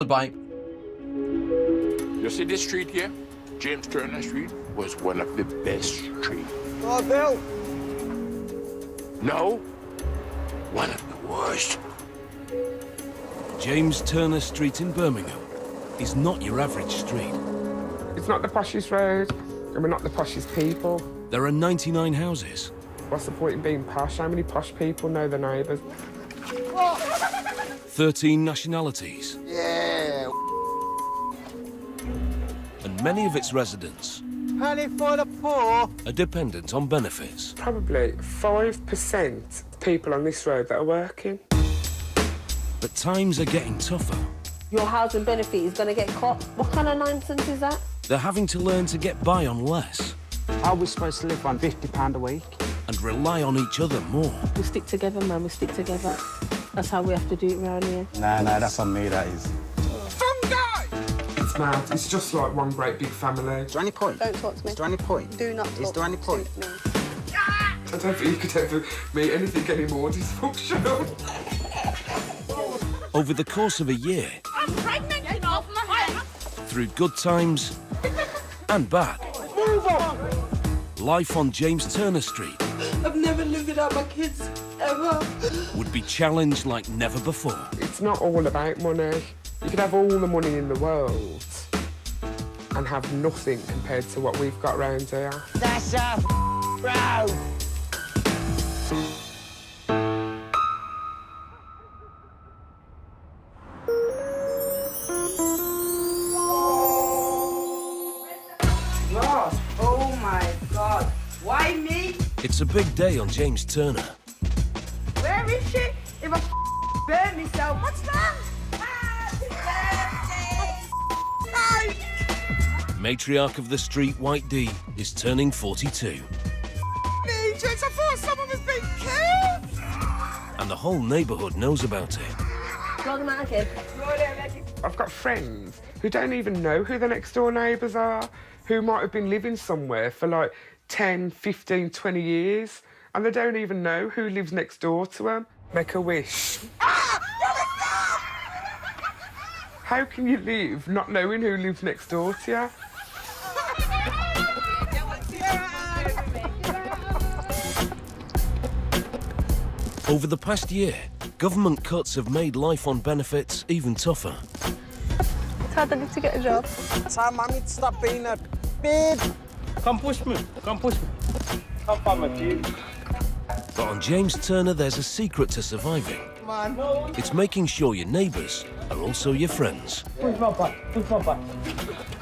Bye. You see this street here? James Turner Street was one of the best streets. Oh, Bill! No, one of the worst. James Turner Street in Birmingham is not your average street. It's not the poshest road, and we're not the poshest people. There are 99 houses. What's the point in being posh? How many posh people know their neighbours? 13 nationalities. Yeah! And many of its residents Honey for the poor! are dependent on benefits. Probably 5% of people on this road that are working. But times are getting tougher. Your housing benefit is going to get cut. What kind of nonsense is that? They're having to learn to get by on less Are we supposed to live on £50 a week? and rely on each other more. We stick together, man. We stick together. That's how we have to do it around here. Nah, that's on me, that is. It's mad. It's just like one great big family. Is there any point? Don't talk to me. Is there any point? Do not talk Is there any point? to me. I don't think you could ever meet anything any more dysfunctional. Over the course of a year, I'm pregnant, you know. through good times and bad, life on James Turner Street I've never lived without my kids, ever. would be challenged like never before. It's not all about money. You could have all the money in the world and have nothing compared to what we've got round here. That's a bro! Ross, oh my God. Why me? It's a big day on James Turner. Where is she? If I burn myself, what's that? Happy birthday! Matriarch of the street, White D, is turning 42. It's the first someone has been killed! And the whole neighbourhood knows about it. Flog him out again. I've got friends who don't even know who the next door neighbours are, who might have been living somewhere for like 10, 15, 20 years, and they don't even know who lives next door to them. Make a wish. How can you live not knowing who lives next door to you? Over the past year, government cuts have made life on benefits even tougher. It's hard to get a job. Tell mommy to stop being a babe. Come push me. Come push me. Come on, my kid. But on James Turner, there's a secret to surviving. Man. It's making sure your neighbours are also your friends. Push my back. Push my back.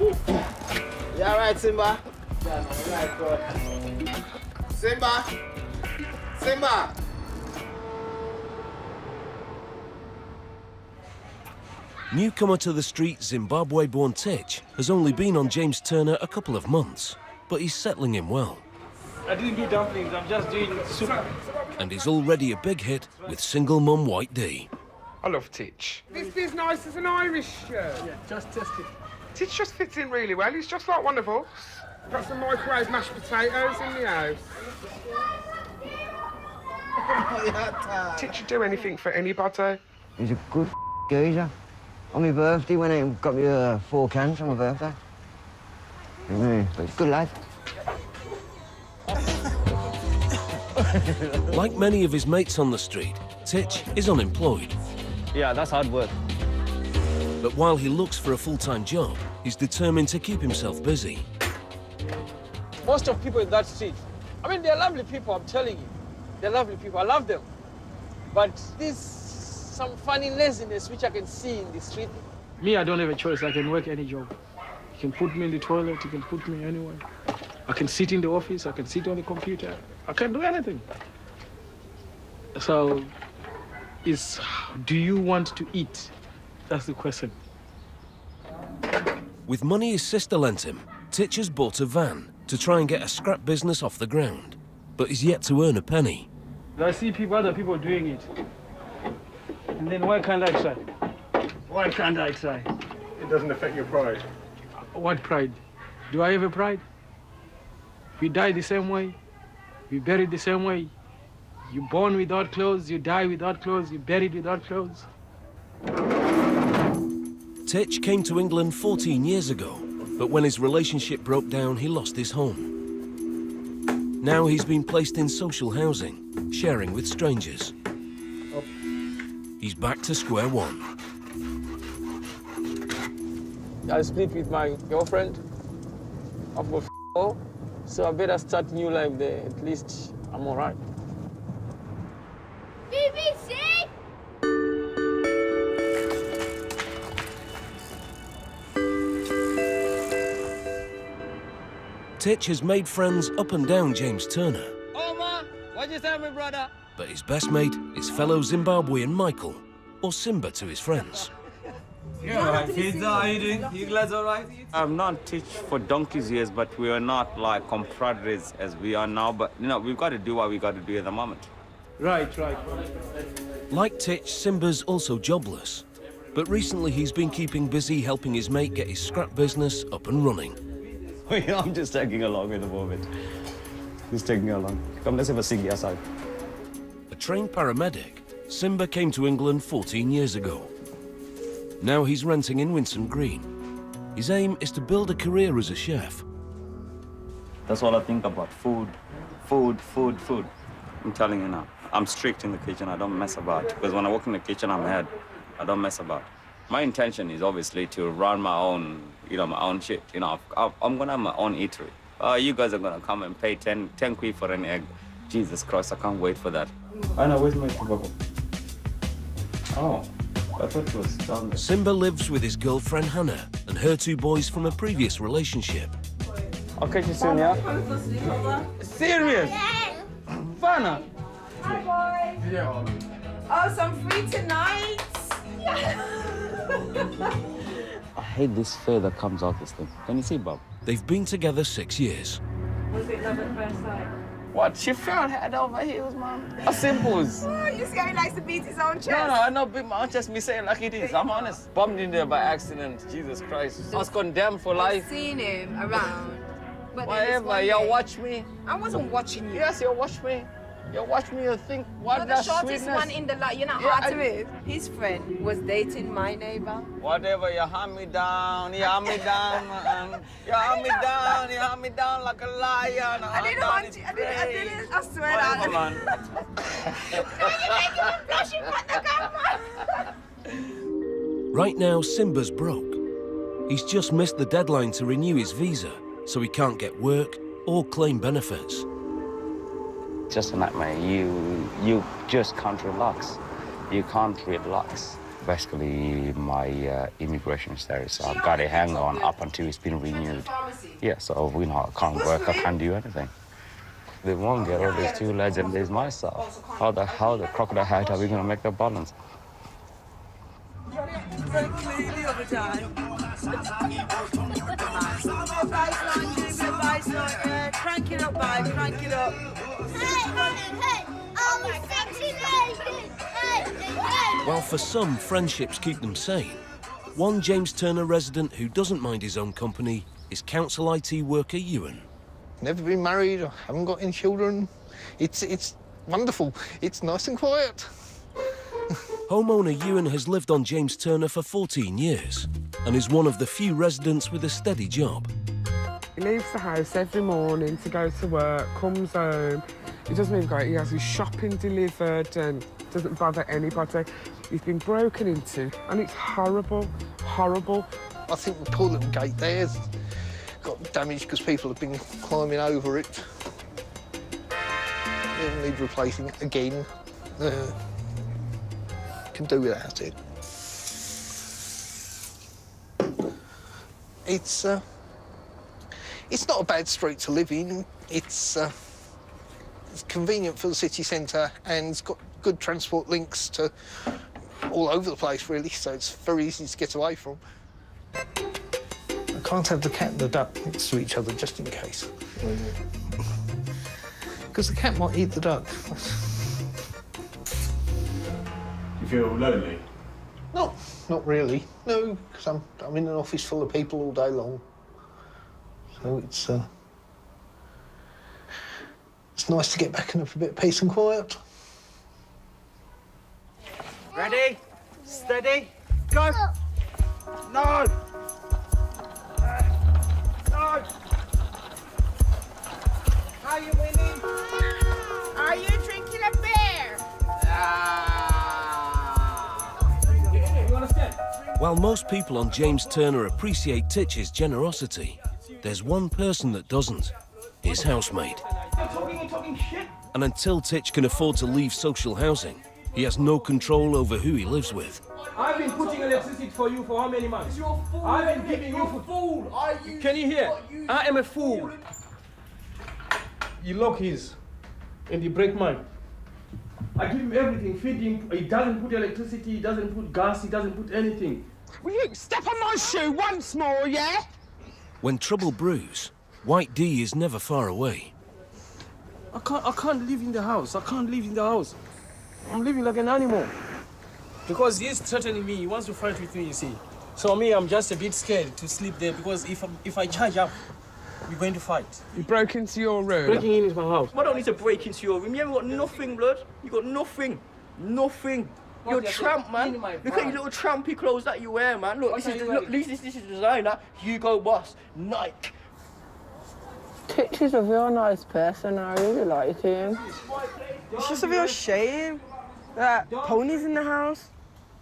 You all right, Simba? Simba? Simba? Newcomer to the street, Zimbabwe-born Titch has only been on James Turner a couple of months, but he's settling in well. I didn't do dumplings, I'm just doing soup. And he's already a big hit with single mum White D. I love Titch. This is nice as an Irish shirt. Yeah, just test it. Titch just fits in really well. He's just like one of us. Got some microwave mashed potatoes in the house. Titch would do anything for anybody. He's a good geezer. On my birthday, when he got me 4 cans on my birthday. But he's a good lad. Like many of his mates on the street, Titch is unemployed. Yeah, that's hard work. But while he looks for a full-time job, he's determined to keep himself busy. Most of people in that street, I mean, they're lovely people, I'm telling you. They're lovely people, I love them. But there's some funny laziness which I can see in the street. Me, I don't have a choice. I can work any job. You can put me in the toilet, you can put me anywhere. I can sit in the office, I can sit on the computer. I can do anything. So, do you want to eat? That's the question. With money his sister lent him, Titch has bought a van to try and get a scrap business off the ground, but he's yet to earn a penny. I see other people doing it. And then why can't I try? Why can't I try? It doesn't affect your pride. What pride? Do I have a pride? We die the same way. We buried the same way. You're born without clothes, you die without clothes, you're buried without clothes. Titch came to England 14 years ago, but when his relationship broke down, he lost his home. Now he's been placed in social housing, sharing with strangers. He's back to square one. I sleep with my girlfriend. I've got so I better start new life there. At least I'm all right. BBC! Titch has made friends up and down James Turner. Oh, man, what you say, my brother? But his best mate is fellow Zimbabwean Michael, or Simba to his friends. Yeah, all right, kids, how are you doing? You guys all right? I've known Titch for donkey's years, but we are not like compadres as we are now. But, you know, we've got to do what we got to do at the moment. Right. Like Titch, Simba's also jobless. But recently he's been keeping busy helping his mate get his scrap business up and running. I'm just tagging along at the moment. Just tagging along. Come, let's have a sing outside. A trained paramedic, Simba came to England 14 years ago. Now he's renting in Winson Green. His aim is to build a career as a chef. That's all I think about. Food. I'm telling you now, I'm strict in the kitchen. I don't mess about. Because when I work in the kitchen, I'm head. I don't mess about. My intention is obviously to run my own, my own shit. I'm gonna have my own eatery. You guys are gonna come and pay 10 quid for an egg. Jesus Christ, I can't wait for that. I know, where's my tobacco? Oh, I thought it was down there. Simba lives with his girlfriend Hannah and her 2 boys from a previous relationship. I'll catch you soon, yeah? Serious? Fana? Hi, boys. Yeah. Oh, so I'm free tonight. I hate this fur that comes out this thing. Can you see, Bob? They've been together 6 years. Was it love at first sight? What? She fell head over heels, man. How simple is. Oh, you see how he likes to beat his own chest? No, I know beat my own chest. Me saying like it is. I'm honest. Bumped in there by accident. Jesus Christ. I was condemned for life. I've seen him around. But Whatever. You watch me. I wasn't watching you. Yes, you watch me. You watch me, you think, what You're the that shortest sweetness. one in the lot. You're not Yeah, hard to with. His friend was dating my neighbor. Whatever, you hand me down, man. You hand me down like a lion. I didn't want you. I didn't. I swear Whatever, that. man. Right now, Simba's broke. He's just missed the deadline to renew his visa, so he can't get work or claim benefits. Just a nightmare. You just can't relax. You can't relax. Basically, my immigration status, I've got to hang on up until it's been renewed. Yeah, so I can't work, I can't do anything. They won't get all these 2 lads and there's myself. How the crocodile height are we going to make the balance? Crank it up, boy. Crank it up. While for some, friendships keep them sane, one James Turner resident who doesn't mind his own company is council IT worker Ewan. Never been married, I haven't got any children. It's wonderful. It's nice and quiet. Homeowner Ewan has lived on James Turner for 14 years and is one of the few residents with a steady job. He leaves the house every morning to go to work, comes home. He doesn't even go, he has his shopping delivered and doesn't bother anybody. He's been broken into and it's horrible, horrible. I think the poor little gate there's got damaged because people have been climbing over it. It'll need replacing again. Can do without it. It's not a bad street to live in. It's convenient for the city centre and it's got good transport links to all over the place, really, so it's very easy to get away from. I can't have the cat and the duck next to each other, just in case. Because the cat might eat the duck. You feel lonely? Not really. No, because I'm in an office full of people all day long. So it's nice to get back and have a bit of peace and quiet. Ready? Steady? Go! No! No! Are you winning? Are you drinking a beer? You understand? While most people on James Turner appreciate Titch's generosity, there's one person that doesn't. His housemaid. You're talking shit. And until Titch can afford to leave social housing, he has no control over who he lives with. I've been putting electricity for you for how many months? You're a fool. I've been giving you food. Can you hear? I am a fool. You lock his, and you break mine. I give him everything, feed him. He doesn't put electricity, he doesn't put gas, he doesn't put anything. Will you step on my shoe once more, yeah? When trouble brews, White D is never far away. I can't live in the house. I can't live in the house. I'm living like an animal. Because he's threatening me. He wants to fight with me, you see. So me, I'm just a bit scared to sleep there because if I charge up, we're going to fight. You broke into your room? Breaking in is my house. I don't need to break into your room. You haven't got nothing, blood. You got nothing. Nothing. You're a tramp, man. Look at your little trampy clothes that you wear, man. Look, this is designer. Hugo Boss. Nike. Titch is a real nice person. I really like him. It's just a real shame that Tony's in the house.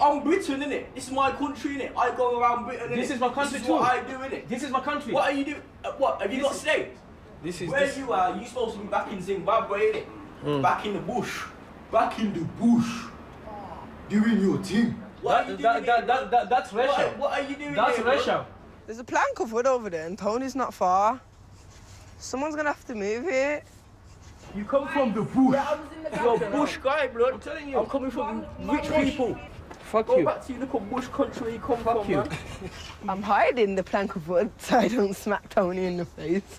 I'm Britain, innit? This is my country, innit? I go around Britain, innit? This is my country This is too. what I do, innit? This is my country. What are you doing? What? Have you got slaves? Where you are, you supposed to be back in Zimbabwe, innit? Back in the bush. Back in the bush. Doing your thing. That's Russia. What are you doing That's there, Russia. There's a plank of wood over there and Tony's not far. Someone's gonna have to move it. You come from the bush. You're a bush guy, blood. I'm telling you. I'm coming from rich people. Fuck Go you. back to your little bush country you come from, man. I'm hiding the plank of wood so I don't smack Tony in the face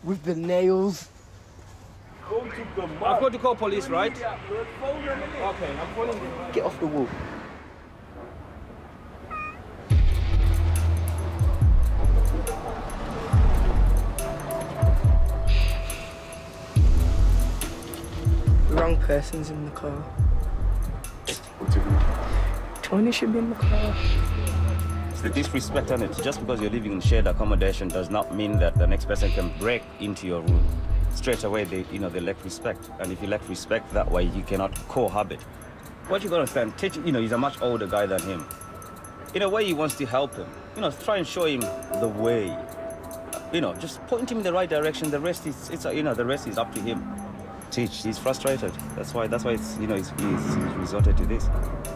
with the nails. I've got to call police, right? Okay, I'm calling them. Get off the wall. The wrong person's in the car. Tony should be in the car. It's the disrespect on it. Just because you're living in shared accommodation does not mean that the next person can break into your room. Straight away, they lack respect. And if you lack respect that way, you cannot cohabit. What you gotta understand, Titch, he's a much older guy than him. In a way, he wants to help him. Try and show him the way. Just point him in the right direction. The rest is, the rest is up to him. Titch, he's frustrated. That's why it's, he's resorted to this.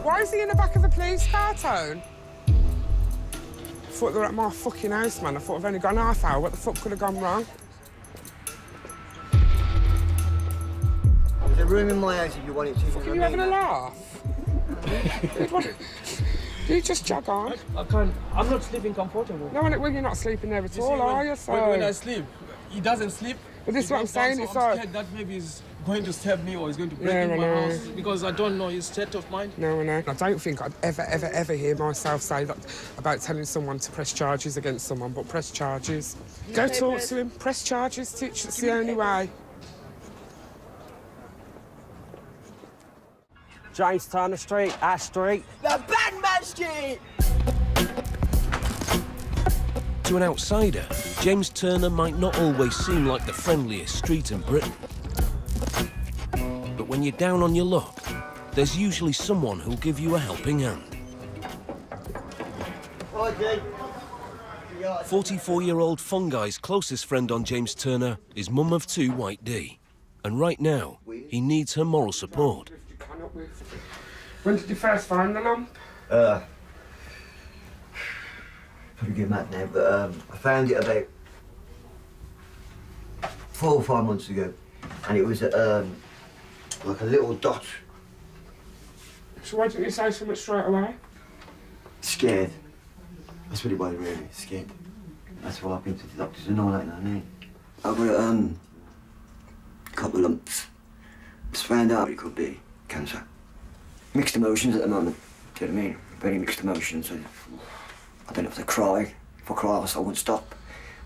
Why is he in the back of the police car, Tone? I thought they were at my fucking house, man. I thought I've only gone half hour. What the fuck could have gone wrong? There's a room in my house if you want it to. Are you having a laugh? You just jog on. I can't. I'm not sleeping comfortable. No, well, you're not sleeping there at all, are you, son? When I sleep, he doesn't sleep. But this is what I'm saying. It's I'm like scared that maybe he's going to stab me or he's going to break in my house because I don't know his state of mind. No. I don't think I'd ever hear myself say that about telling someone to press charges against someone, but press charges. Go talk to him. Press charges, Titch. That's the only way. James Turner Street, Ash Street. The Batman Street! To an outsider, James Turner might not always seem like the friendliest street in Britain. But when you're down on your luck, there's usually someone who'll give you a helping hand. 44-year-old Fungai's closest friend on James Turner is mum of two, White D. And right now, he needs her moral support. When did you first find the lump? Pretty good mad now, but I found it about 4 or 5 months ago, and it was like a little dot. So why didn't you say something straight away? Scared. That's what it was, really. Scared. That's why I've been to the doctors and all that, you know what I mean? I've got a couple of lumps. Just found out it could be cancer. Mixed emotions at the moment. Do you know what I mean? Very mixed emotions. I don't know if I cry. If I cry, I won't stop.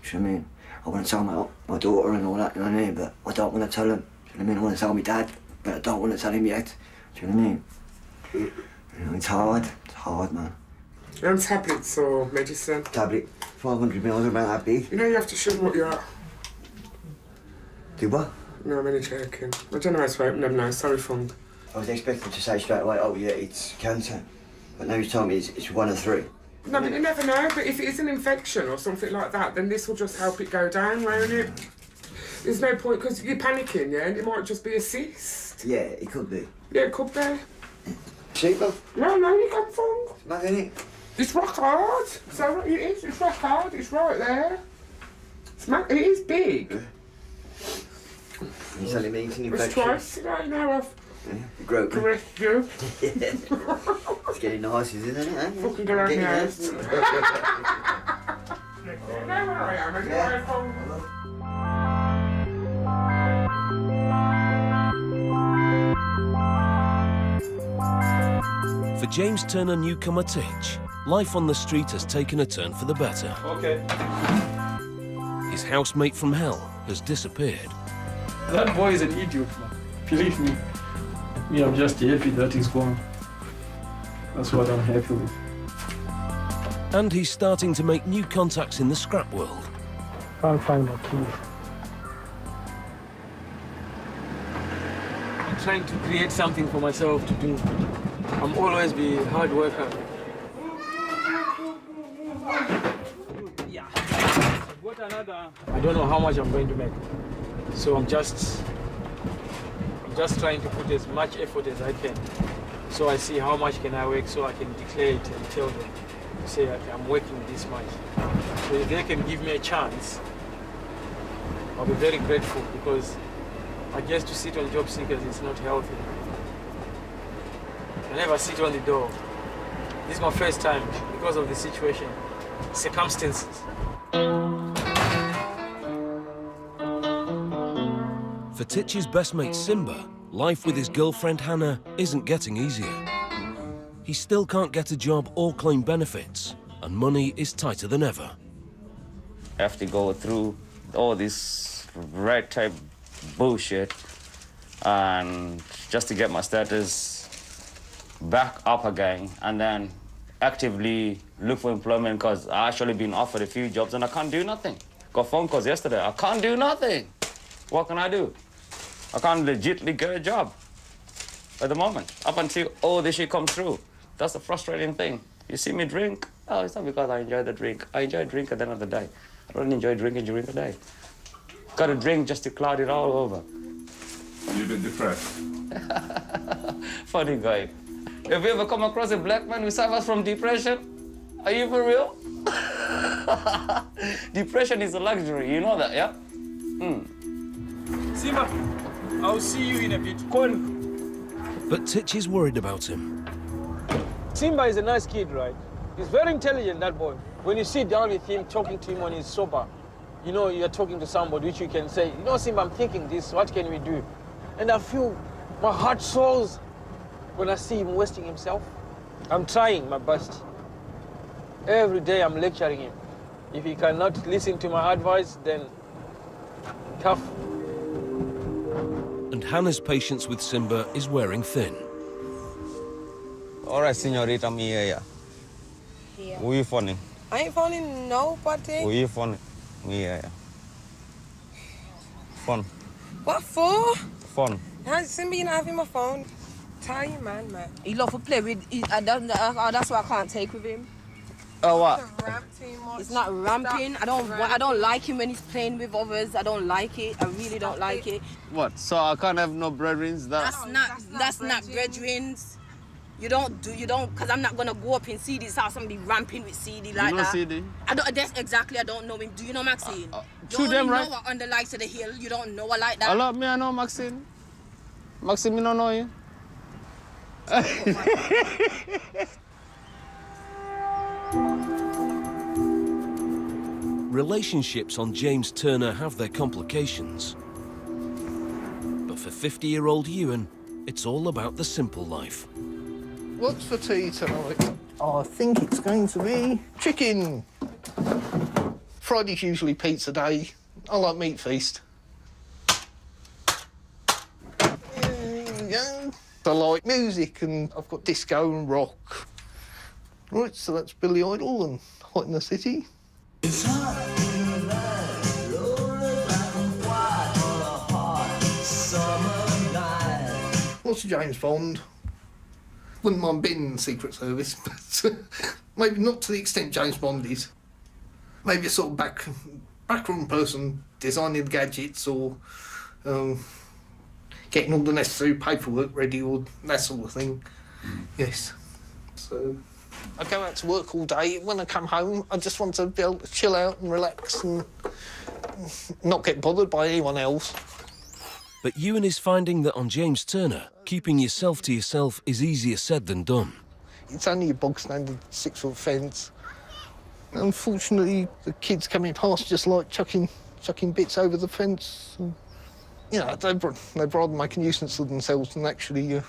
Do you know what I mean? I want to tell my daughter and all that, you know what I mean? But I don't want to tell him. Do you know what I mean? I want to tell my dad, but I don't want to tell him yet. Do you know what I mean? It's hard. It's hard, man. On tablets or medicine? Tablet, 500 mils, about that big. You know you have to show what you're at. Do what? No, I'm only joking. I don't know how to open them now, sorry, Fung. I was expecting to say straight away, oh yeah, it's cancer. But now he's told me it's 1 of 3. No, but you never know. But if it is an infection or something like that, then this will just help it go down, won't it? There's no point, because you're panicking, yeah? And it might just be a cyst. Yeah, it could be. Yeah, it could be. See, love? No, you can't, Fung. Smack in it. It's rock hard. So it is. It's rock hard. It's right there. It is big. You're telling me it's an It's infection? twice today now. I've Broken. corrected you. It's getting nice, isn't it? Eh? Fucking get out of Getting here. nice. No, I am. Anyway, Fung. For James Turner newcomer Titch, life on the street has taken a turn for the better. Okay. His housemate from hell has disappeared. That boy is an idiot, man. Believe me. Me, I'm just happy that he's gone. That's what I'm happy with. And he's starting to make new contacts in the scrap world. I'll find a key. I'm trying to create something for myself to do. I'm always be a hard worker. Yeah. I've got another. I don't know how much I'm going to make. So I'm just trying to put as much effort as I can. So I see how much can I work so I can declare it and tell them, say I'm working this much. So if they can give me a chance, I'll be very grateful, because I guess to sit on job seekers is not healthy. I never sit on the door. This is my first time because of the situation, circumstances. For Titch's best mate Simba, life with his girlfriend Hannah isn't getting easier. He still can't get a job or claim benefits, and money is tighter than ever. I have to go through all this red tape bullshit and just to get my status back up again, and then actively look for employment, because I actually been offered a few jobs and I can't do nothing. Got phone calls yesterday, I can't do nothing. What can I do? I can't legitimately get a job at the moment, up until all this shit comes through. That's the frustrating thing. You see me drink, oh, it's not because I enjoy the drink. I enjoy drink at the end of the day. I don't enjoy drinking during the day. Got to drink just to cloud it all over. You've been depressed. Funny guy. Have you ever come across a black man who suffers from depression? Are you for real? Depression is a luxury, you know that, yeah? Simba, I'll see you in a bit. Go on. But Titch is worried about him. Simba is a nice kid, right? He's very intelligent, that boy. When you sit down with him, talking to him when he's sober, you know, you're talking to somebody which you can say, you know, Simba, I'm thinking this, what can we do? And I feel my heart soars when I see him wasting himself. I'm trying my best. Every day I'm lecturing him. If he cannot listen to my advice, then tough. And Hannah's patience with Simba is wearing thin. All right, señorita, I'm here. Yeah. Who you phoning? I ain't phoning nobody. Who you phoning? Me here. Phone. What for? Phone. Simba, you're not having my phone. Tell you, man. He love to play with. That's why I can't take with him. Oh, what? It's not ramping. I don't like him when he's playing with others. I don't like it. I really don't like it. What? So I can't have no brethren? That's not brethrens. You don't, because I'm not gonna go up in CD's house and be ramping with CD like you know that. CD? I don't know him. Do you know Maxine? True them, right? You know her on the lights of the hill. You don't know her like that. Hello, me I know Maxine. Maxine, me don't know you. Relationships on James Turner have their complications. But for 50-year-old Ewan, it's all about the simple life. What's for tea tonight? Oh, I think it's going to be chicken. Friday's usually pizza day. I like meat feast. Yeah. I like music, and I've got disco and rock. Right, so that's Billy Idol and Hot in the City. It's hot in the night, rolling like a white hot summer night. Lots of James Bond. Wouldn't mind being in the Secret Service, but maybe not to the extent James Bond is. Maybe a sort of backroom person designing the gadgets or getting all the necessary paperwork ready or that sort of thing. Yes. So I go out to work all day. When I come home, I just want to be able to chill out and relax and not get bothered by anyone else. But Ewan is finding that on James Turner, keeping yourself to yourself is easier said than done. It's only a bog-standard 6-foot fence. Unfortunately, the kids coming past just like chucking bits over the fence. You know, they'd rather make a nuisance of themselves than actually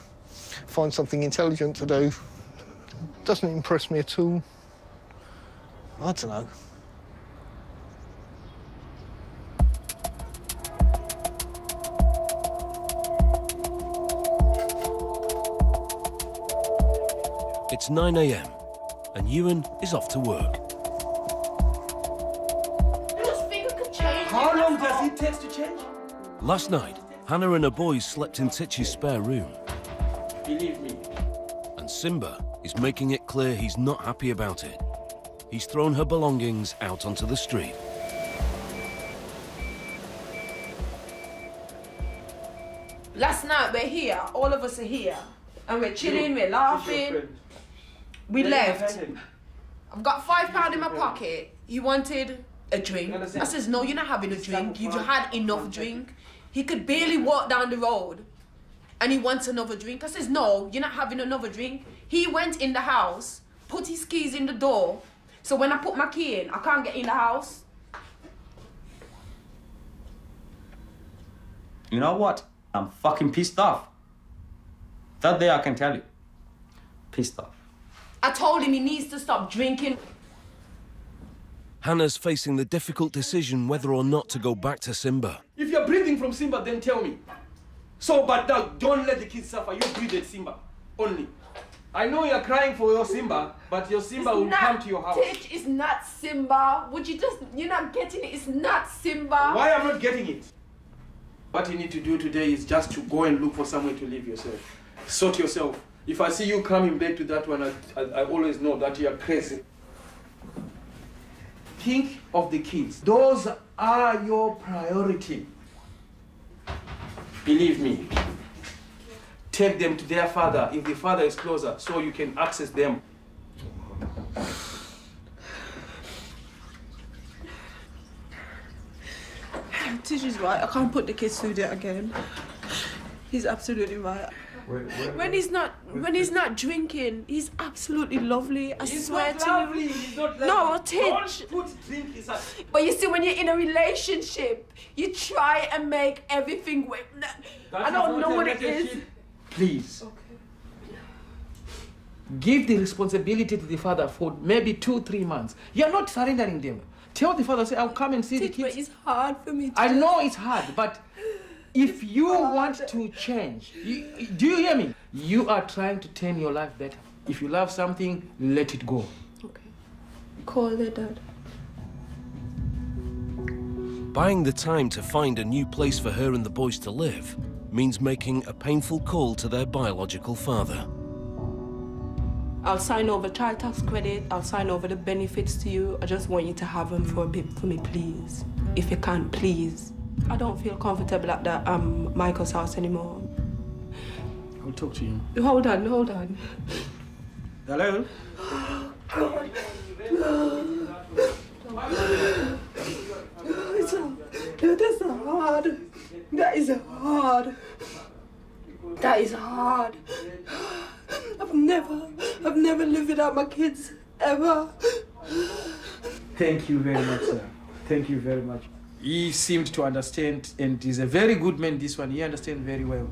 find something intelligent to do. Doesn't impress me at all. I don't know. It's 9 a.m. and Ewan is off to work. How long does it take to change? Last night, Hannah and her boys slept in Titch's spare room. Believe me. And Simba is making it clear he's not happy about it. He's thrown her belongings out onto the street. Last night we're here, all of us are here, and we're chilling, we're laughing. We left. I've got £5 in my pocket. He wanted a drink. I says, no, you're not having a drink. You've had enough drink. He could barely walk down the road and he wants another drink. I says, no, you're not having another drink. He went in the house, put his keys in the door. So when I put my key in, I can't get in the house. You know what? I'm fucking pissed off. That day I can tell you. Pissed off. I told him he needs to stop drinking. Hannah's facing the difficult decision whether or not to go back to Simba. If you're breathing from Simba, then tell me. So, but now, don't let the kids suffer. You breathe at Simba, only. I know you're crying for your Simba, but your Simba will come to your house. Titch is not Simba. Would you just, you're not getting it. It's not Simba. Why am I not getting it? What you need to do today is just to go and look for somewhere to live yourself. Sort yourself. If I see you coming back to that one, I always know that you're crazy. Think of the kids. Those are your priority. Believe me. Take them to their father if the father is closer so you can access them. Tish is right. I can't put the kids through that again. He's absolutely right. When he's not drinking, he's absolutely lovely. I swear to you. He's not lovely. No, Tish. Don't put drink inside. But you see, when you're in a relationship, you try and make everything work. I don't know what it is. Please. Okay. Give the responsibility to the father for maybe 2-3 months. You're not surrendering them. Tell the father, say, I'll come and see the kids. But it's hard for me to... I know it's hard, but if you want to change, do you hear me? You are trying to turn your life better. If you love something, let it go. Okay. Call their dad. Buying the time to find a new place for her and the boys to live means making a painful call to their biological father. I'll sign over child tax credit. I'll sign over the benefits to you. I just want you to have them for a bit for me, please. If you can, please. I don't feel comfortable at that Michael's house anymore. I'll talk to you. Hold on. Hello? God. That's hard. That is hard. That is hard. I've never lived without my kids, ever. Thank you very much, sir. Thank you very much. He seemed to understand, and he's a very good man, this one. He understands very well.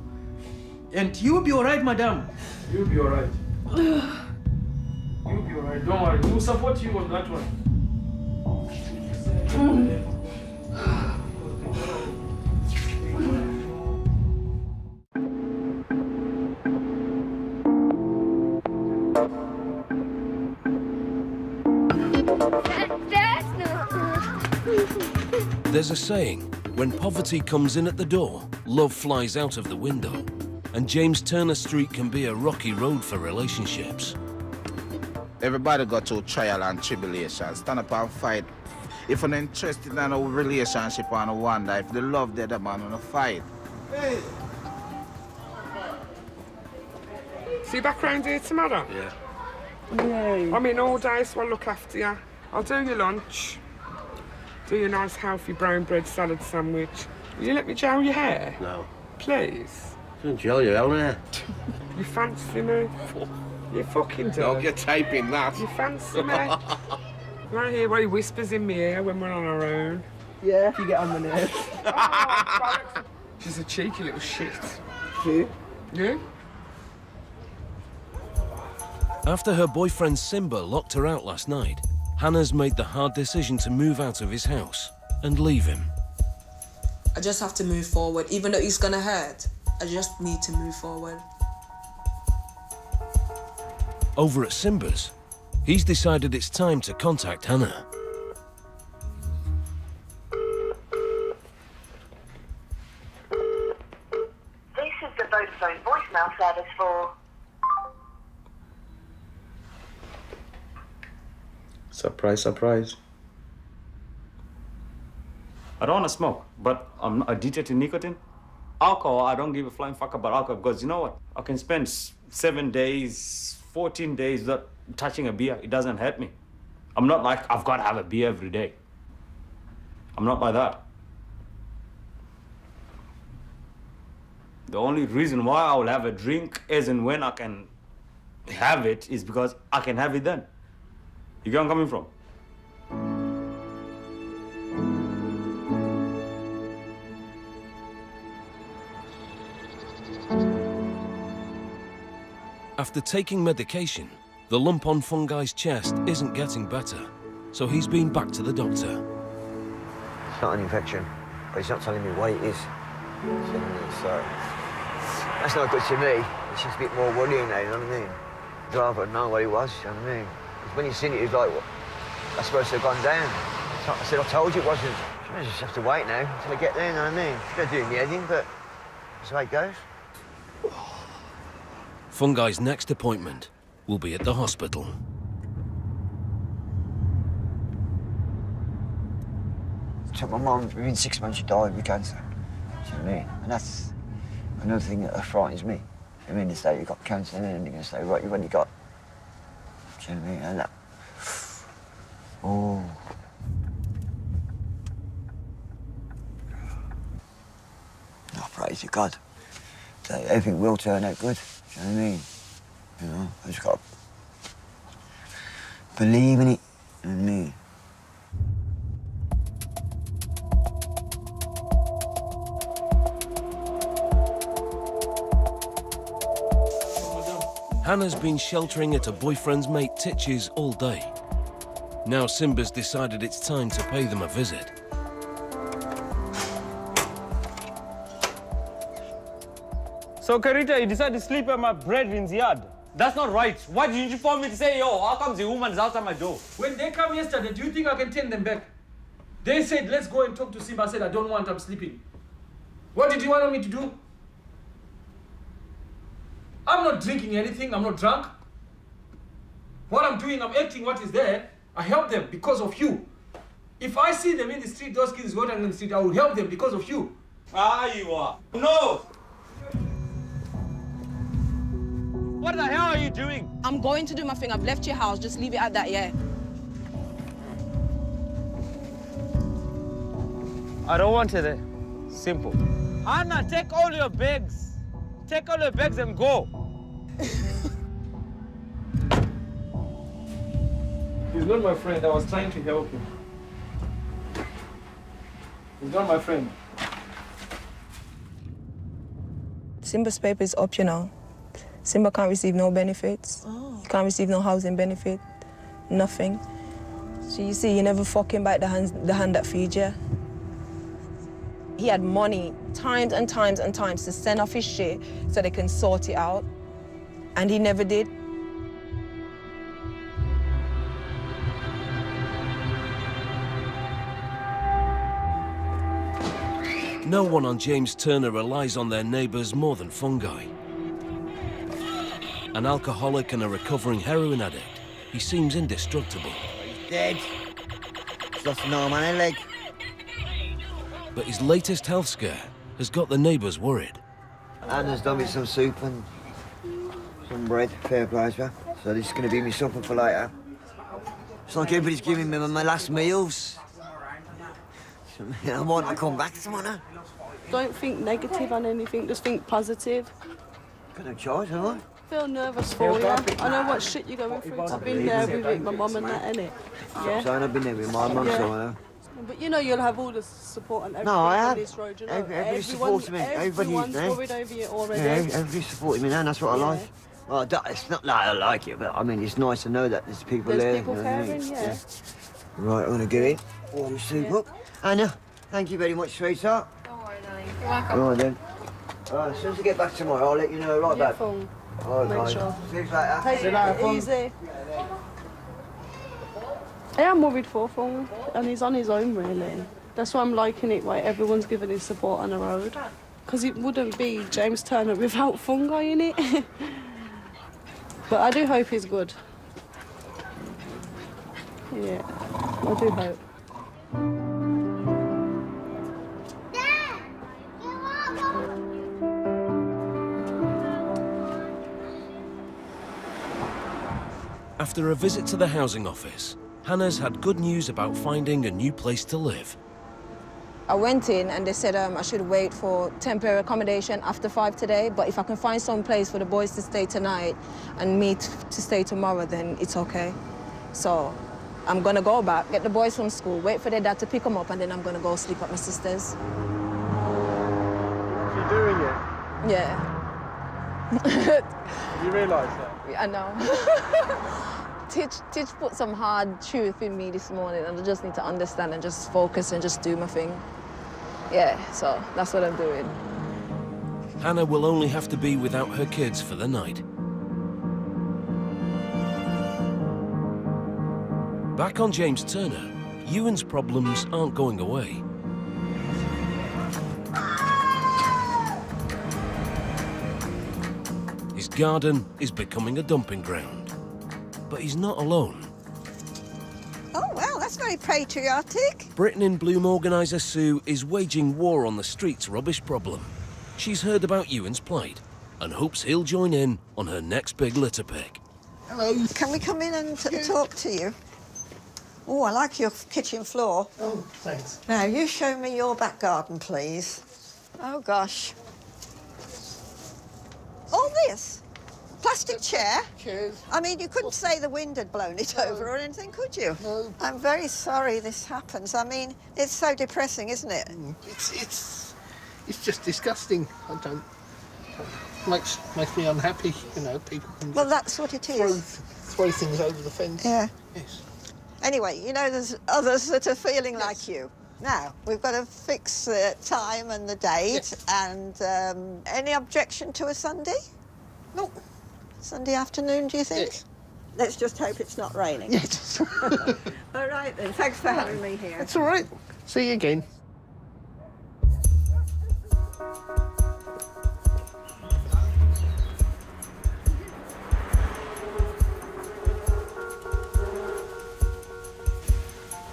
And you'll be all right, madam. You'll be all right. You'll be all right. Don't worry. We'll support you on that one. There's a saying, when poverty comes in at the door, love flies out of the window. And James Turner Street can be a rocky road for relationships. Everybody got through trial and tribulation. Stand up and fight. If you're interested in a relationship and a wonder, if the love there, the man on a fight. Hey. So you back round here tomorrow? Yeah. Yay. I'm in all day, so I'll look after you. I'll do your lunch. Do your nice healthy brown bread salad sandwich. Will you let me gel your hair? No. Please. Don't gel your own hair. You fancy me? You fucking do. Don't get typing that. You fancy me? Right here, where he whispers in my ear when we're on our own. Yeah, if you get on my nerves. She's a cheeky little shit. Who? You? After her boyfriend Simba locked her out last night, Hannah's made the hard decision to move out of his house and leave him. I just have to move forward. Even though it's gonna hurt, I just need to move forward. Over at Simba's, he's decided it's time to contact Hannah. This is the Vodafone voicemail service for... Surprise, surprise. I don't want to smoke, but I'm not addicted to nicotine. Alcohol, I don't give a flying fuck about alcohol because you know what? I can spend 7 days, 14 days without touching a beer. It doesn't hurt me. I'm not like I've got to have a beer every day. I'm not like that. The only reason why I will have a drink as and when I can have it is because I can have it then. You get where I'm coming from? After taking medication, the lump on Fungai's chest isn't getting better, so he's been back to the doctor. It's not an infection, but he's not telling me what it is. So that's not good to me. It's just a bit more worrying now, you know what I mean? I'd rather know what it was, you know what I mean? Because when you seen it, it was like, well, that's supposed to have gone down. I said, I told you it wasn't. I just have to wait now until I get there, you know what I mean? It's not doing me anything, but that's the way it goes. Fungai's next appointment will be at the hospital. So my mum, within 6 months, she died with cancer. Do you know what I mean? And that's another thing that frightens me. I mean, they say you've got cancer, and then they're going to say, right, you've only got... Do you know what I mean? And that... Oh. Oh, praise to God. So everything will turn out good. Do you know what I mean? You know, I just got to believe in it. You know what I mean? Hannah's been sheltering at her boyfriend's mate Titch's all day. Now Simba's decided it's time to pay them a visit. So, Karita, you decided to sleep at my brethren's yard? That's not right. Why did you phone me to say, yo, how comes the woman's outside my door? When they come yesterday, do you think I can turn them back? They said, let's go and talk to Simba. I said, I don't want, I'm sleeping. What did you want me to do? I'm not drinking anything, I'm not drunk. What I'm doing, I'm acting what is there. I help them because of you. If I see them in the street, those kids going on the street, I will help them because of you. Ah, you are. No! What the hell are you doing? I'm going to do my thing. I've left your house. Just leave it at that, yeah? I don't want it. Simple. Anna, take all your bags. Take all your bags and go. He's not my friend. I was trying to help him. He's not my friend. Simba's paper is optional. Simba can't receive no benefits. He can't receive no housing benefit. Nothing. So you see, you never fucking bite the hand that feeds you. He had money times and times and times to send off his shit so they can sort it out. And he never did. No one on James Turner relies on their neighbours more than fungi. An alcoholic and a recovering heroin addict, he seems indestructible. He's dead. He's lost an arm and a leg. But his latest health scare has got the neighbours worried. Anna's done me some soup and some bread, fair price, huh? So this is going to be my supper for later. It's like everybody's giving me my last meals. I want to come back tomorrow. Don't think negative on anything, just think positive. Got no choice, have I? I feel nervous for you. I know what shit you're going through. I've been there with it, my mum and that, innit? Yeah. So I've been there with my mum, Yeah. so I know. But you know you'll have all the support and everything No, I on have. this road, you know. Everybody's supporting me. Everyone's Everybody's worried over you already. Yeah, everybody's supporting me now, and that's what I like. Well, it's not like I like it, but I mean, it's nice to know that there's people there. There's people you know what I caring, mean? yeah. Right, I'm going to get in. Warm soup up. Anna, thank you very much, sweetheart. Don't worry, darling. You're welcome. All right, then. All right, as soon as I get back tomorrow, I'll let you know right back. Phone. All right, Make guys. sure. See you later. Take it easy. I am worried for Fung, and he's on his own, really. That's why I'm liking it, why everyone's giving his support on the road. Because it wouldn't be James Turner without fungi in it. But I do hope he's good. Yeah, I do hope. After a visit to the housing office, Hannah's had good news about finding a new place to live. I went in and they said I should wait for temporary accommodation after 5 today, but if I can find some place for the boys to stay tonight and me to stay tomorrow, then it's okay. So I'm gonna go back, get the boys from school, wait for their dad to pick them up, and then I'm gonna go sleep at my sister's. You're doing it? Yeah. You realise that? I know. Titch put some hard truth in me this morning, and I just need to understand and just focus and just do my thing. Yeah, so that's what I'm doing. Hannah will only have to be without her kids for the night. Back on James Turner, Ewan's problems aren't going away. His garden is becoming a dumping ground. But he's not alone. Oh, well, that's very patriotic. Britain in Bloom organiser Sue is waging war on the streets rubbish problem. She's heard about Ewan's plight and hopes he'll join in on her next big litter pick. Hello. Can we come in and talk to you? Oh, I like your kitchen floor. Oh, thanks. Now, you show me your back garden, please. Oh, gosh. All this? Plastic chair? Chairs. I mean, you couldn't say the wind had blown it over or anything, could you? No. I'm very sorry this happens. I mean, it's so depressing, isn't it? It's just disgusting. I don't. Makes me unhappy. You know, people can. Well, that's what it is. Throw things over the fence. Yeah. Yes. Anyway, you know, there's others that are feeling like you. Now, we've got to fix the time and the date. And any objection to a Sunday? No. Sunday afternoon, do you think? Yes. Let's just hope it's not raining. Yes. All right, then. Thanks for having me here. That's all right. See you again.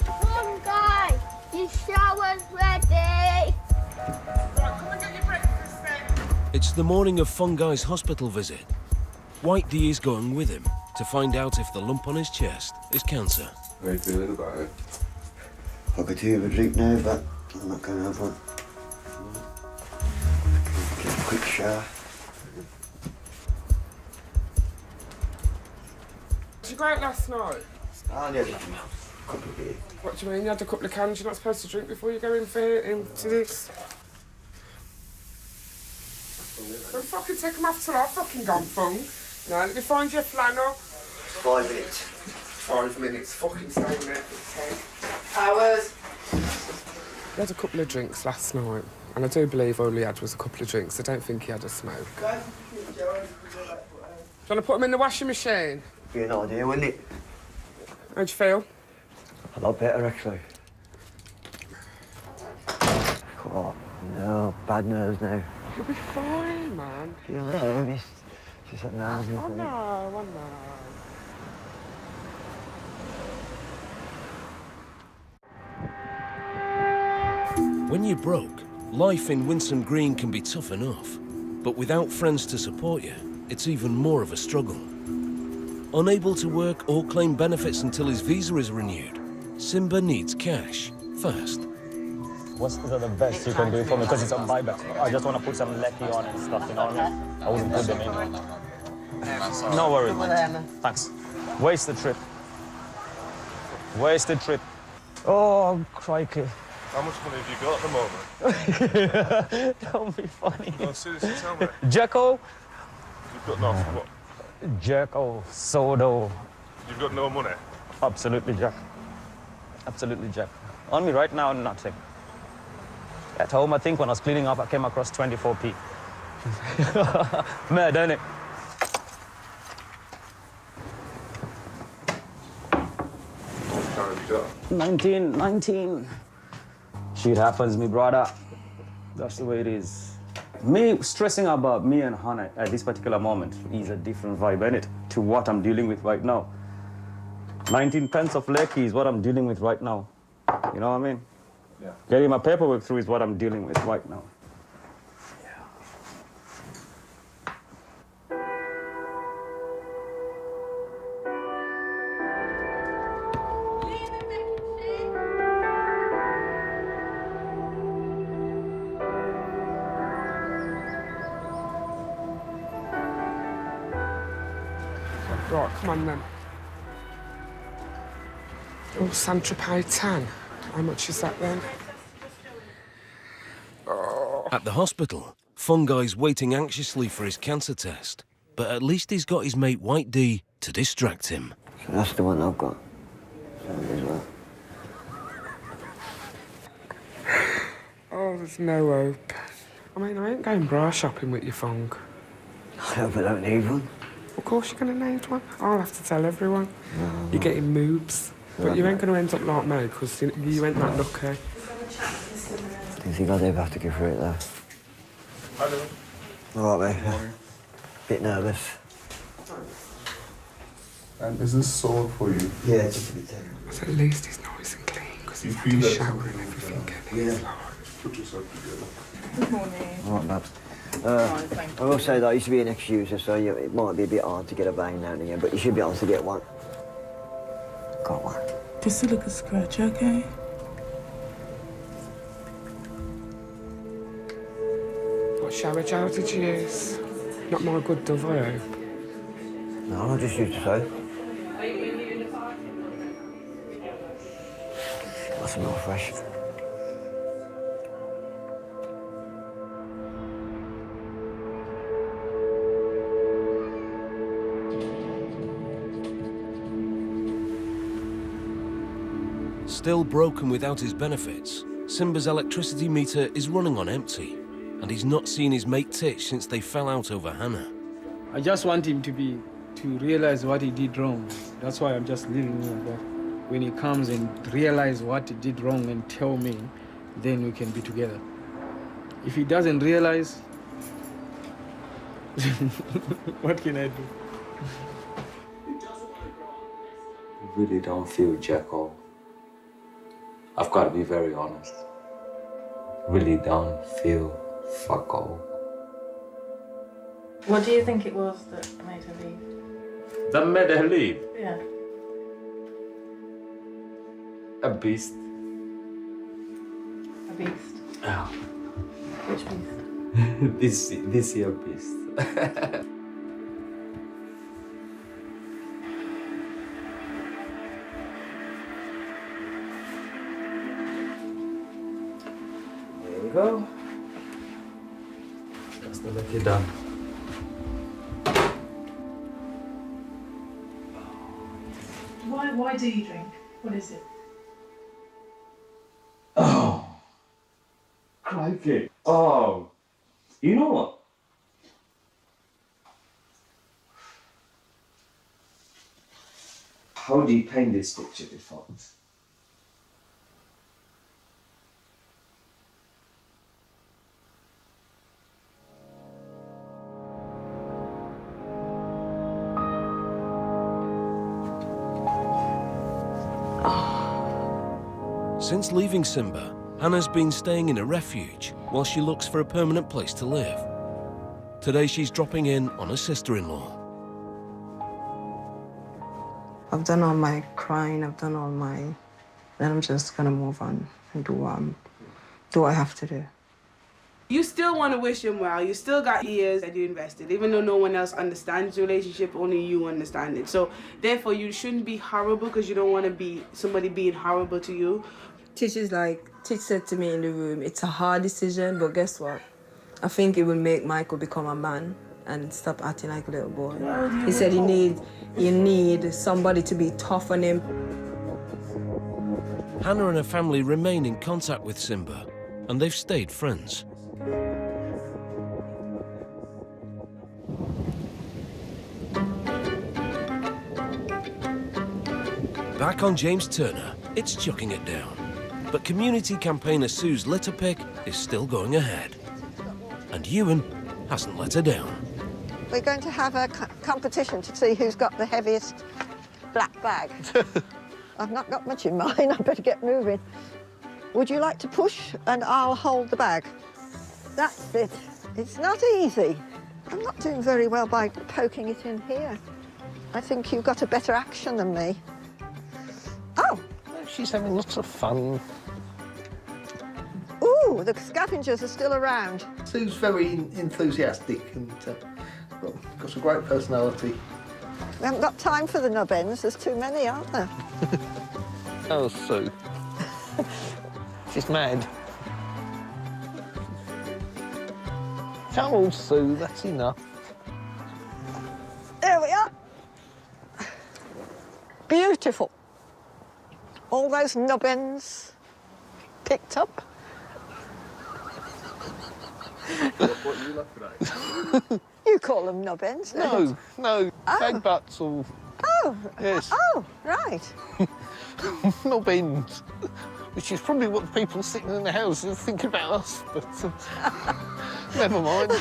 Come, guys. Your shower's ready. It's the morning of Fungi's hospital visit. White D is going with him to find out if the lump on his chest is cancer. How are you feeling about it? I could do with a drink now, but I'm not going to have one. Get a quick shower. Did you go out last night? I nearly had a couple of beers. What do you mean? You had a couple of cans. You're not supposed to drink before you go into this. Don't fucking take them off till I've fucking gone, Fung. Now, let me find your flannel. 5 minutes. 5 minutes. Fucking staying there for 10 hours. He had a couple of drinks last night, and I do believe all he had was a couple of drinks. I don't think he had a smoke. Do you want to put them in the washing machine? Be an idea, wouldn't it? How'd you feel? A lot better, actually. Come on. No, bad nerves now. You'll be fine, man. You're nervous. She's like nerves. Oh no, oh no. When you're broke, life in Winsome Green can be tough enough. But without friends to support you, it's even more of a struggle. Unable to work or claim benefits until his visa is renewed, Simba needs cash first. What's the best you can do for me? Because it's on buyback. I just want to put some lecky on and stuff, you know what I mean? I wouldn't put them in. No worries, man. Thanks. Wasted trip. Wasted trip. Oh, crikey. How much money have you got at the moment? Don't be funny. No, seriously, tell me. Jacko? You've got no what? Jacko, Sodo. You've got no money? Absolutely, Jack. Absolutely, Jack. On me right now, nothing. At home, I think when I was cleaning up, I came across 24p. Mad, ain't it? What kind have you got? 19. Shit happens, me brother. That's the way it is. Me stressing about me and Hannah at this particular moment is a different vibe, ain't it? To what I'm dealing with right now. 19 pence of lecky is what I'm dealing with right now. You know what I mean? Yeah. Getting my paperwork through is what I'm dealing with right now. Right, come on then. Oh, Saint-Tropez tan. How much is that then? At the hospital, Fungai's waiting anxiously for his cancer test. But at least he's got his mate White D to distract him. So that's the one I've got. As well. Oh, there's no hope. I mean, I ain't going bra shopping with you, Fung. I hope I don't need one. Of course you're going to need one. I'll have to tell everyone. No, You're getting moobs. But you ain't going to end up like me, because you ain't that lucky. Do you think I'd ever have to go through it, though? Hello. All right, mate. Bit nervous. And is this sore for you? Yeah, just a bit terrible. But at least he's nice and clean, because You he's feel had his that shower something and everything. Yeah. Put yourself together. Good morning. All right, Babs. I will say that I used to be an ex-user, so it might be a bit hard to get a bang now and again, but you should be able to get one. Got one. Just a little scratch, okay? What shower gel did you use? Not my good Dove, I hope. No, I just used the soap. That's not fresh. Still broken without his benefits, Simba's electricity meter is running on empty, and he's not seen his mate Titch since they fell out over Hannah. I just want him to realize what he did wrong. That's why I'm just leaving him. But when he comes and realize what he did wrong and tell me, then we can be together. If he doesn't realize, what can I do? I really don't feel Jacko. I've got to be very honest. Really don't feel fuck all. What do you think it was that made her leave? That made her leave? Yeah. A beast. A beast. Oh. Which beast? this here beast. There we go. That's the lucky done. Why do you drink? What is it? Oh. Crikey. Oh. You know what? How do you paint this picture before? Since leaving Simba, Hannah's been staying in a refuge while she looks for a permanent place to live. Today she's dropping in on her sister-in-law. I've done all my crying, I've done all my... Then I'm just gonna move on and do what I have to do. You still want to wish him well. You still got years that you invested. Even though no one else understands the relationship, only you understand it. So therefore, you shouldn't be horrible because you don't want to be somebody being horrible to you. Titch said to me in the room, it's a hard decision, but guess what? I think it will make Michael become a man and stop acting like a little boy. He said you need somebody to be tough on him. Hannah and her family remain in contact with Simba, and they've stayed friends. Back on James Turner, it's chucking it down. But community campaigner Sue's litter pick is still going ahead. And Ewan hasn't let her down. We're going to have a competition to see who's got the heaviest black bag. I've not got much in mine, I better get moving. Would you like to push and I'll hold the bag? That's it. It's not easy. I'm not doing very well by poking it in here. I think you've got a better action than me. Oh! She's having lots of fun. Ooh, the scavengers are still around. Sue's very enthusiastic and got a great personality. We haven't got time for the nubbins. There's too many, aren't there? Oh, Sue. She's mad. Come on, Sue, that's enough. There we are. Beautiful. All those nubbins picked up. What are you looking at? You call them nubbins? No, Oh. bag butts or... Oh. Yes. Oh, right. Nubbins. Which is probably what the people sitting in the house are thinking about us, but never mind.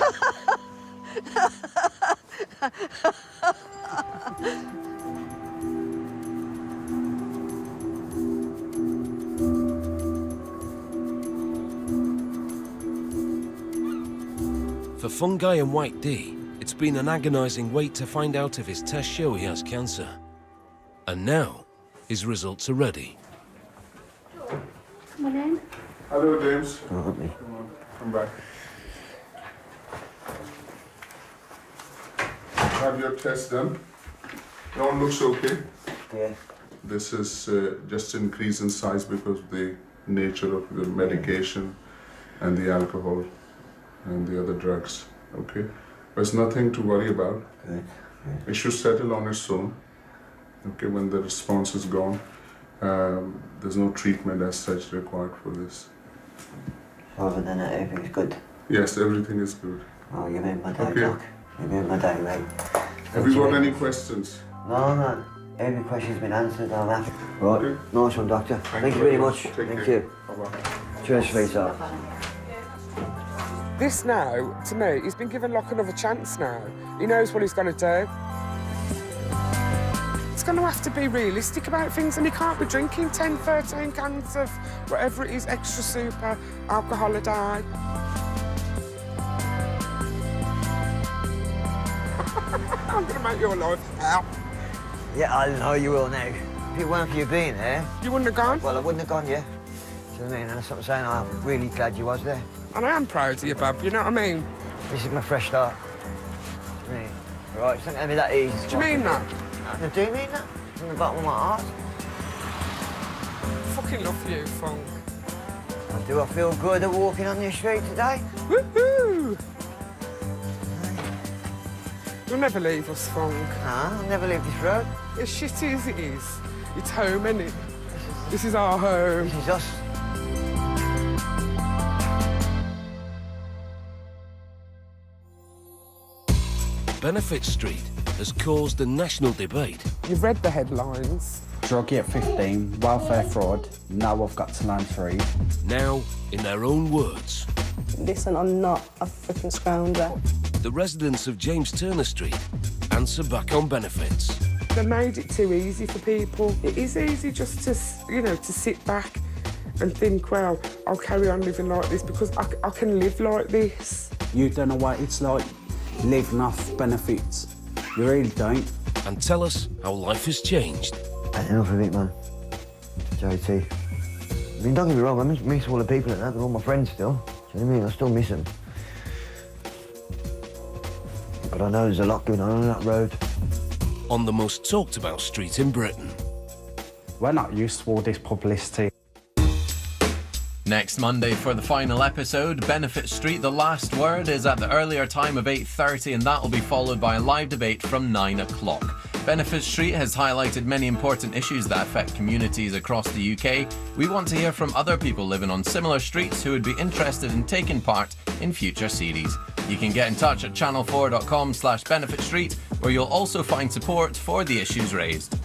For Fungi and White D, it's been an agonising wait to find out if his tests show he has cancer. And now, his results are ready. Come on in. Hello, James. Oh, help me. Come on, come back. Have your test done. It all looks okay. Yeah. This is just increase in size because of the nature of the medication and the alcohol and the other drugs. Okay, but it's nothing to worry about. Okay. It should settle on its own. Okay, when the response is gone, there's no treatment as such required for this. Other than that, everything's good. Yes, everything is good. Oh, you made my day, Okay. Doc. You made my day, mate. Have you got any questions? No. Every question's been answered. I'm happy. Right. Nice one, Doctor. Thank you very much. Thank you. Bye-bye. Cheers, sweetheart. This now, to me, he's been given like another chance now. He knows what he's going to do. He's going to have to be realistic about things and he can't be drinking 10, 13 cans of whatever it is, extra super, alcohol a day. I'm going to make your life hell. Yeah, I know you will now. If it weren't for you being there... You wouldn't have gone? Well, I wouldn't have gone, yeah. Do you know what I mean? And that's what I'm saying. I'm really glad you was there. And I am proud of you, Bob, you know what I mean? This is my fresh start. Do you mean? Right, it's not going to be that easy. Do you mean that? I do mean that. From the bottom of my heart. I fucking love you, Funk. Do I feel good at walking on this street today? Woohoo! You'll never leave us, Funk. Nah, I'll never leave this road. As shitty as it is, it's home, isn't it? This is our home. This is us. Benefit Street has caused a national debate. You've read the headlines. Druggy at 15, welfare fraud, now I've got to learn 3. Now, in their own words. Listen, I'm not a freaking scrounger. The residents of James Turner Street answer back on benefits. They made it too easy for people. It is easy just to, you know, to sit back and think, well, I'll carry on living like this because I can live like this. You don't know what it's like living off benefits. You really don't. And tell us how life has changed. I had enough of it, man. JT. I mean, don't get me wrong, I miss all the people and that, they're all my friends still. Do you know what I mean? I still miss them. But I know there's a lot going on that road. On the most talked about street in Britain. We're not used to all this publicity. Next Monday for the final episode, Benefit Street, The Last Word is at the earlier time of 8:30 and that will be followed by a live debate from 9 o'clock. Benefit Street has highlighted many important issues that affect communities across the UK. We want to hear from other people living on similar streets who would be interested in taking part in future series. You can get in touch at channel4.com/benefitstreet, where you'll also find support for the issues raised.